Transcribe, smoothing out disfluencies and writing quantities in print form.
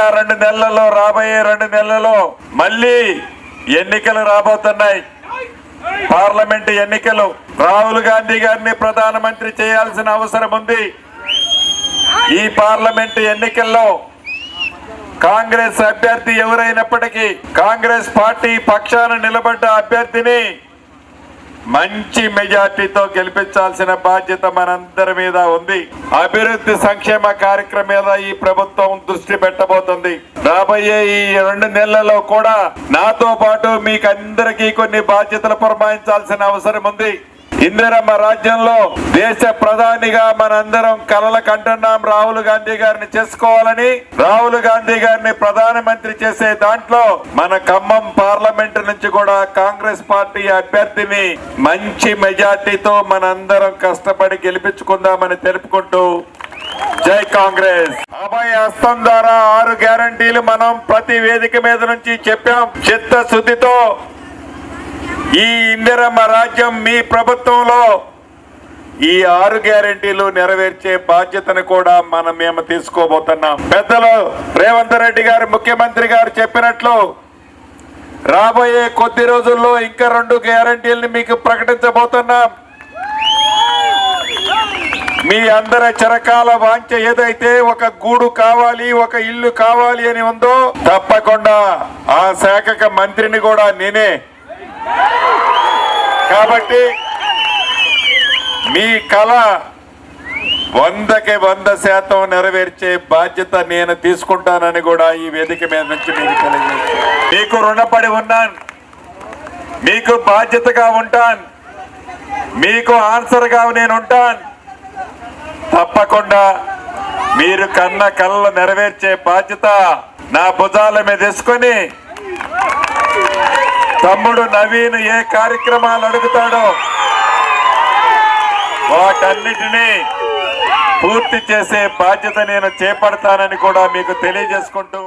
ఇంకా 2 నెలల్లో రాబోయే 2 నెలల్లో మళ్ళీ ఎన్నికలు రాబోతున్నాయి. పార్లమెంటు ఎన్నికలు. రాహుల్ గాంధీ గారిని ప్రధానమంత్రి చేయాల్సిన అవసరం ఉంది. ఈ పార్లమెంటు ఎన్నికల్లో కాంగ్రెస్ అభ్యర్థి ఎవరైనప్పటికీ కాంగ్రెస్ పార్టీ పక్షాన నిలబడ్డ అభ్యర్థిని మంచి మెజార్టీతో గెలిపించాల్సిన బాధ్యత మనందరి మీద ఉంది. అభివృద్ధి సంక్షేమ కార్యక్రమం మీద ఈ ప్రభుత్వం దృష్టి పెట్టబోతుంది. రాబోయే ఈ 2 నెలల్లో కూడా నాతో పాటు మీకు అందరికీ కొన్ని బాధ్యతలు పురమాయించాల్సిన అవసరం ఉంది. ఇందిరమ్మ రాజ్యంలో దేశ ప్రధానిగా మనందరం కలలు కంటున్నాం. రాహుల్ గాంధీ గారిని చేసుకోవాలని. రాహుల్ గాంధీ గారిని ప్రధానమంత్రి చేసే దాంట్లో మన ఖమ్మం పార్లమెంటు నుంచి కూడా కాంగ్రెస్ పార్టీ అభ్యర్థిని మంచి మెజార్టీతో మనందరం కష్టపడి గెలిపించుకుందామని తెలుపుకుంటూ జై కాంగ్రెస్. అభయ హస్తం ద్వారా 6 గ్యారంటీలు మనం ప్రతి వేదిక మీద నుంచి చెప్పాం. చిత్తశుద్ధితో ఈ ఇందిరమ్మ రాజ్యం మీ ప్రభుత్వంలో ఈ 6 గ్యారెంటీలు నెరవేర్చే బాధ్యతను కూడా మేము తీసుకోబోతున్నాం. పెద్దలు రేవంత్ రెడ్డి గారు ముఖ్యమంత్రి గారు చెప్పినట్లు రాబోయే కొద్ది రోజుల్లో ఇంకా 2 గ్యారెంటీలను మీకు ప్రకటించబోతున్నాం. మీ అందరి చిరకాల వాంఛ ఏదైతే ఒక గూడు కావాలి, ఒక ఇల్లు కావాలి అని ఉందో తప్పకుండా ఆ శాఖకు మంత్రిని కూడా నేనే. కాబట్టి మీ కళ 100కి 100% నెరవేర్చే బాధ్యత నేను తీసుకుంటానని కూడా ఈ వేదిక మీద నుంచి మీకు తెలియజేస్తాను. మీకు రుణపడి ఉన్నాను, మీకు బాధ్యతగా ఉంటాను, మీకు ఆన్సర్గా నేను ఉంటాను. తప్పకుండా మీరు కన్న కళలు నెరవేర్చే బాధ్యత నా భుజాల మీద వేసుకొని తమ్ముడు నవీన్ ఏ కార్యక్రమాలు అడుగుతాడో వాటన్నిటినీ పూర్తి చేసే బాధ్యత నేను చేపడతానని కూడా మీకు తెలియజేసుకుంటూ